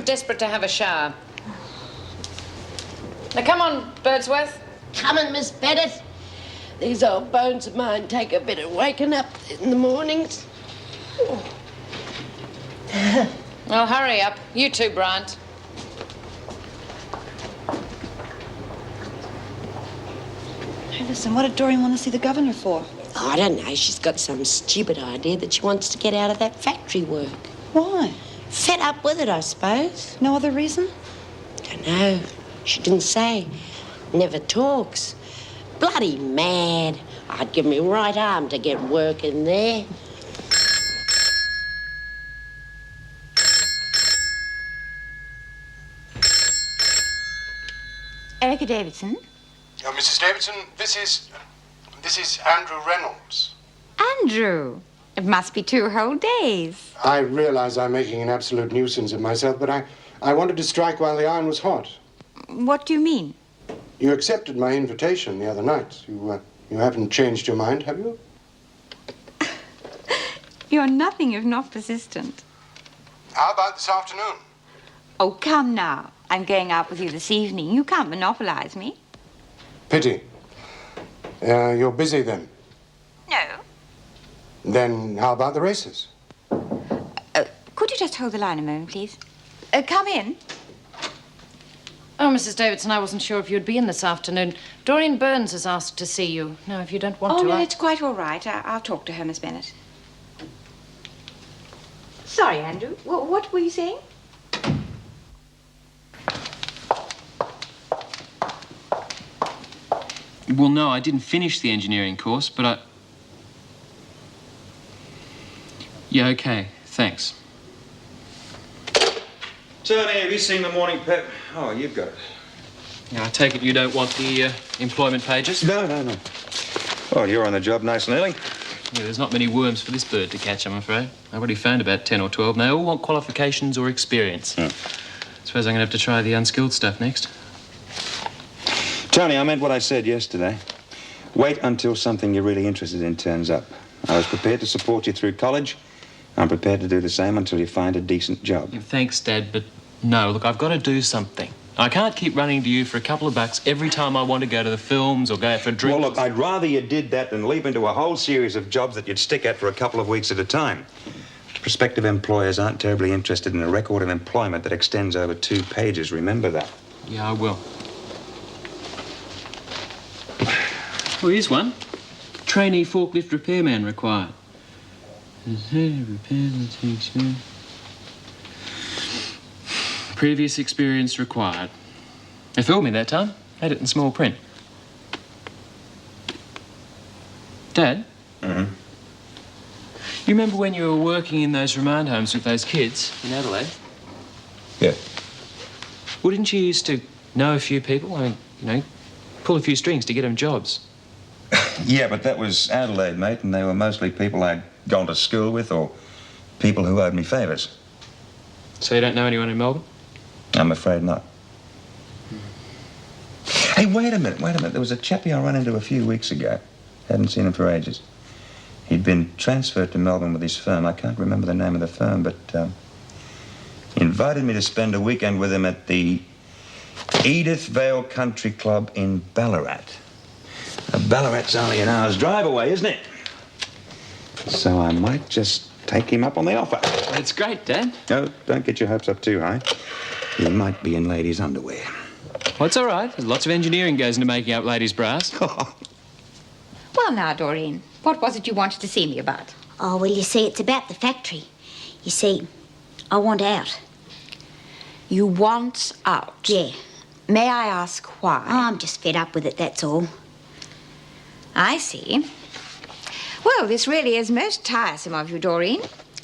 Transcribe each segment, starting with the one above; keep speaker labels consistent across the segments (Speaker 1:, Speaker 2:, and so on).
Speaker 1: desperate to have a shower. Now, come on, Birdsworth.
Speaker 2: Coming, Miss Bennett. These old bones of mine take a bit of waking up in the mornings.
Speaker 1: Well, hurry up. You too, Bryant.
Speaker 3: Hey, listen, what did Doreen want to see the governor for?
Speaker 2: Oh, I don't know. She's got some stupid idea that she wants to get out of that factory work.
Speaker 3: Why?
Speaker 2: Fed up with it, I suppose.
Speaker 3: No other reason?
Speaker 2: Don't know. She didn't say. Never talks. Bloody mad. I'd give me right arm to get work in there.
Speaker 4: Erica Davidson?
Speaker 5: Oh, Mrs. Davidson, this is Andrew Reynolds.
Speaker 4: Andrew! It must be 2 whole days.
Speaker 5: I realize I'm making an absolute nuisance of myself, but I wanted to strike while the iron was hot.
Speaker 4: What do you mean?
Speaker 5: You accepted my invitation the other night. You haven't changed your mind, have you?
Speaker 4: You're nothing if not persistent.
Speaker 5: How about this afternoon?
Speaker 4: Oh, come now. I'm going out with you this evening. You can't monopolize me.
Speaker 5: Pity. You're busy then.
Speaker 4: No.
Speaker 5: Then how about the races?
Speaker 4: Could you just hold the line a moment, please? Come in.
Speaker 1: Oh, Mrs. Davidson, I wasn't sure if you'd be in this afternoon. Doreen Burns has asked to see you. Now, if you don't want to...
Speaker 4: No, it's quite all right. I'll talk to her, Miss Bennett. Sorry, Andrew. What were you saying?
Speaker 6: Well, no, I didn't finish the engineering course, but I... Yeah, okay, thanks.
Speaker 7: Tony, have you seen the morning pep? Oh, you've got it.
Speaker 6: Yeah, I take it you don't want the employment pages?
Speaker 7: No. Well, you're on the job nice and early.
Speaker 6: Yeah, there's not many worms for this bird to catch, I'm afraid. I've already found about 10 or 12, and they all want qualifications or experience. Suppose I'm going to have to try the unskilled stuff next.
Speaker 7: Tony, I meant what I said yesterday. Wait until something you're really interested in turns up. I was prepared to support you through college. I'm prepared to do the same until you find a decent job.
Speaker 6: Yeah, thanks, Dad, but no, look, I've got to do something. I can't keep running to you for a couple of bucks every time I want to go to the films or go out for a drink.
Speaker 7: Well, look, I'd rather you did that than leap into a whole series of jobs that you'd stick at for a couple of weeks at a time. Prospective employers aren't terribly interested in a record of employment that extends over 2 pages. Remember that.
Speaker 6: Yeah, I will. Well, here's one. Trainee forklift repairman required. Previous experience required. They fooled me that time. Had it in small print. Dad?
Speaker 7: Mm-hmm.
Speaker 6: You remember when you were working in those remand homes with those kids in Adelaide?
Speaker 7: Yeah.
Speaker 6: Well, didn't you used to know a few people? I mean, you know, pull a few strings to get them jobs.
Speaker 7: Yeah, but that was Adelaide, mate, and they were mostly people I'd gone to school with or people who owed me favours.
Speaker 6: So you don't know anyone in Melbourne?
Speaker 7: I'm afraid not. Hey, wait a minute. There was a chappie I ran into a few weeks ago. Hadn't seen him for ages. He'd been transferred to Melbourne with his firm. I can't remember the name of the firm, but he invited me to spend a weekend with him at the Edith Vale Country Club in Ballarat. Ballarat's only an hour's drive away, isn't it? So I might just take him up on the offer.
Speaker 6: That's great, Dad.
Speaker 7: No, don't get your hopes up too high. You might be in ladies' underwear.
Speaker 6: Well, it's all right. There's lots of engineering goes into making up ladies' brass.
Speaker 4: Well, now, Doreen, what was it you wanted to see me about?
Speaker 8: Oh, well, you see, it's about the factory. You see, I want out.
Speaker 4: You want out?
Speaker 8: Yeah.
Speaker 4: May I ask why?
Speaker 8: Oh, I'm just fed up with it, that's all.
Speaker 4: I see. Well, this really is most tiresome of you, Doreen.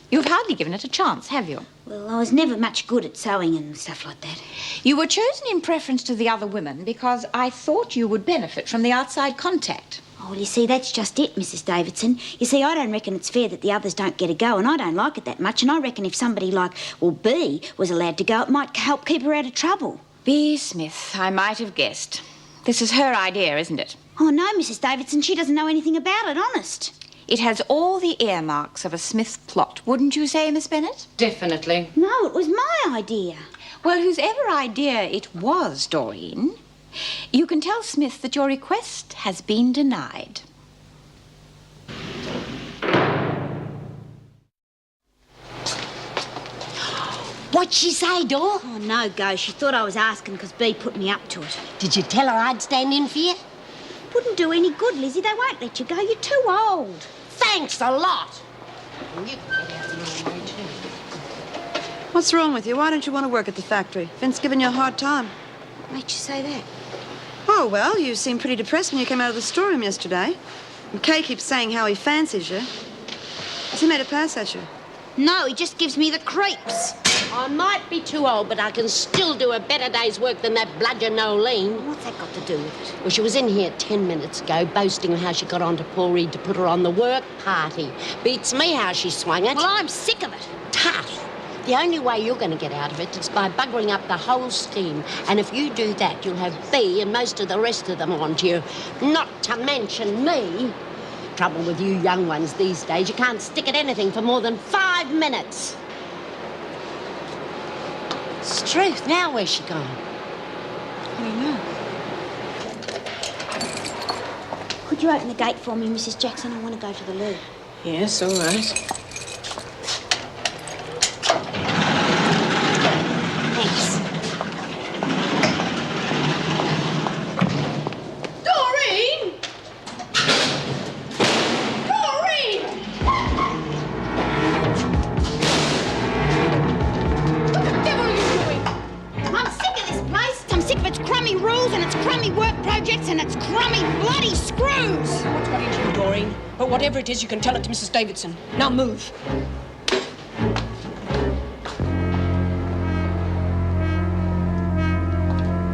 Speaker 4: You've hardly given it a chance, have you?
Speaker 8: Well, I was never much good at sewing and stuff like that.
Speaker 4: You were chosen in preference to the other women because I thought you would benefit from the outside contact.
Speaker 8: Oh, well, you see, that's just it, Mrs. Davidson. You see, I don't reckon it's fair that the others don't get a go, and I don't like it that much, and I reckon if somebody like, well, B was allowed to go, it might help keep her out of trouble.
Speaker 4: B. Smith, I might have guessed. This is her idea, isn't it?
Speaker 8: Oh, no, Mrs. Davidson, she doesn't know anything about it, honest.
Speaker 4: It has all the earmarks of a Smith plot, wouldn't you say, Miss Bennett?
Speaker 1: Definitely.
Speaker 8: No, it was my idea.
Speaker 4: Well, whosever idea it was, Doreen, you can tell Smith that your request has been denied.
Speaker 2: What'd she say, Dor?
Speaker 8: Oh, no go. She thought I was asking because Bea put me up to it.
Speaker 2: Did you tell her I'd stand in for you?
Speaker 8: Wouldn't do any good, Lizzie. They won't let you go. You're too old.
Speaker 2: Thanks a lot.
Speaker 3: What's wrong with you? Why don't you want to work at the factory? Vince giving you a hard time.
Speaker 8: What made you say that?
Speaker 3: Oh, well, you seemed pretty depressed when you came out of the storeroom yesterday. And Kay keeps saying how he fancies you. Has he made a pass at you?
Speaker 8: No, he just gives me the creeps.
Speaker 2: I might be too old, but I can still do a better day's work than that bludgeon Nolene.
Speaker 8: What's that got to do with it?
Speaker 2: Well, she was in here 10 minutes ago boasting how she got on to Paul Reed to put her on the work party. Beats me how she swung it.
Speaker 8: Well, I'm sick of it.
Speaker 2: Tut! The only way you're going to get out of it is by buggering up the whole scheme. And if you do that, you'll have Bea and most of the rest of them onto you. Not to mention me. Trouble with you young ones these days, you can't stick at anything for more than 5 minutes. It's the truth. Now where's she gone?
Speaker 3: I don't know.
Speaker 8: Could you open the gate for me, Mrs. Jackson? I want to go to the loo.
Speaker 2: Yes, all right. Thanks.
Speaker 1: Doreen! Doreen! What the devil are you doing?
Speaker 8: I'm sick of this place. I'm sick of its crummy rules and its crummy work projects and its crummy bloody screws.
Speaker 9: What's got into you, Doreen? But whatever it is, you can tell it to Mrs. Davidson. Now move.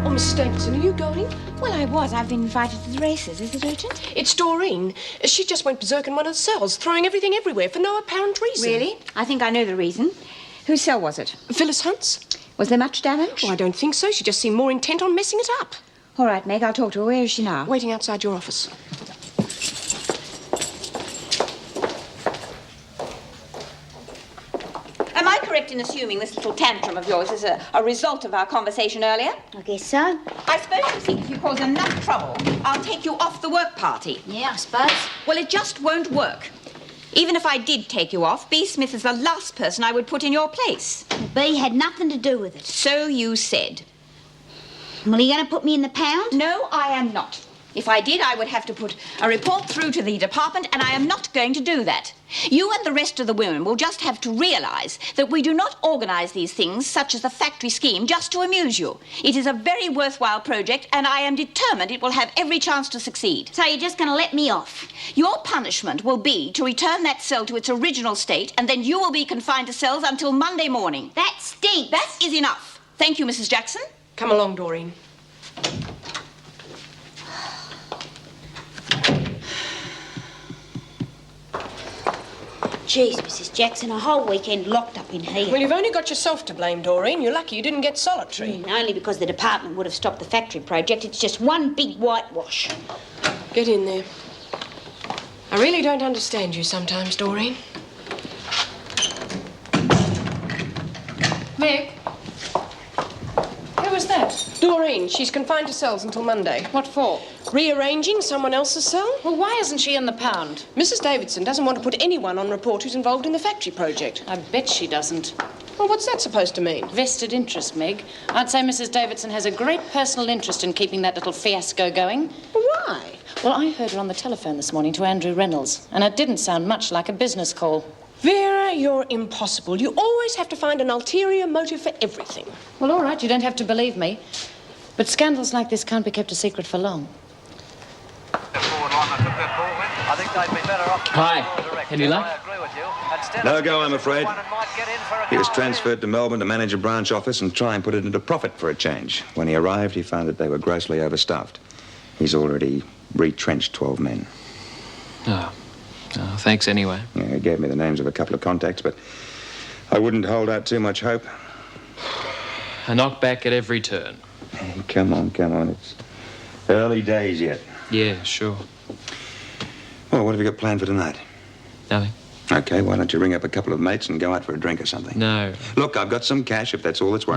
Speaker 9: Oh, Mrs. Davidson, are you going?
Speaker 4: Well, I was. I've been invited to the races. Is it urgent?
Speaker 9: It's Doreen. She just went berserk in one of the cells, throwing everything everywhere for no apparent reason.
Speaker 4: Really? I think I know the reason. Whose cell was it?
Speaker 9: Phyllis Hunt's?
Speaker 4: Was there much damage?
Speaker 9: Oh, I don't think so. She just seemed more intent on messing it up.
Speaker 4: All right, Meg, I'll talk to her. Where is she now?
Speaker 9: Waiting outside your office.
Speaker 4: Am I correct in assuming this little tantrum of yours is a result of our conversation earlier?
Speaker 8: I guess so.
Speaker 4: I suppose you think if you cause enough trouble, I'll take you off the work party.
Speaker 8: Yeah, I suppose.
Speaker 4: Well, it just won't work. Even if I did take you off, Bea Smith is the last person I would put in your place.
Speaker 8: Bea had nothing to do with it.
Speaker 4: So you said.
Speaker 8: Well, are you going to put me in the pound?
Speaker 4: No, I am not. If I did, I would have to put a report through to the department, and I am not going to do that. You and the rest of the women will just have to realise that we do not organise these things, such as the factory scheme, just to amuse you. It is a very worthwhile project, and I am determined it will have every chance to succeed.
Speaker 8: So you're just going to let me off?
Speaker 4: Your punishment will be to return that cell to its original state, and then you will be confined to cells until Monday morning.
Speaker 8: That stinks.
Speaker 4: That is enough. Thank you, Mrs. Jackson.
Speaker 9: Come along, Doreen.
Speaker 8: Jeez, Mrs. Jackson, a whole weekend locked up in here.
Speaker 9: Well, you've only got yourself to blame, Doreen. You're lucky you didn't get solitary.
Speaker 8: Only because the department would have stopped the factory project. It's just one big whitewash.
Speaker 9: Get in there. I really don't understand you sometimes, Doreen.
Speaker 1: Meg? Who was that?
Speaker 9: Doreen, she's confined to cells until Monday.
Speaker 1: What for?
Speaker 9: Rearranging someone else's cell?
Speaker 1: Well, why isn't she in the pound?
Speaker 9: Mrs. Davidson doesn't want to put anyone on report who's involved in the factory project.
Speaker 1: I bet she doesn't.
Speaker 9: Well, what's that supposed to mean?
Speaker 1: Vested interest, Meg. I'd say Mrs. Davidson has a great personal interest in keeping that little fiasco going.
Speaker 9: Why?
Speaker 1: Well, I heard her on the telephone this morning to Andrew Reynolds, and it didn't sound much like a business call.
Speaker 9: Vera, you're impossible. You always have to find an ulterior motive for everything.
Speaker 1: Well, all right, you don't have to believe me. But scandals like this can't be kept a secret for long.
Speaker 6: Hi. Any luck?
Speaker 7: No go, I'm afraid. He was transferred to Melbourne to manage a branch office and try and put it into profit for a change. When he arrived, he found that they were grossly overstaffed. He's already retrenched 12 men.
Speaker 6: Oh, thanks anyway.
Speaker 7: Yeah, he gave me the names of a couple of contacts, but I wouldn't hold out too much hope.
Speaker 6: A knockback at every turn.
Speaker 7: Hey, come on. It's early days yet.
Speaker 6: Yeah, sure.
Speaker 7: Well, what have you got planned for tonight?
Speaker 6: Nothing.
Speaker 7: Okay, why don't you ring up a couple of mates and go out for a drink or something?
Speaker 6: No.
Speaker 7: Look, I've got some cash if that's all that's worrying.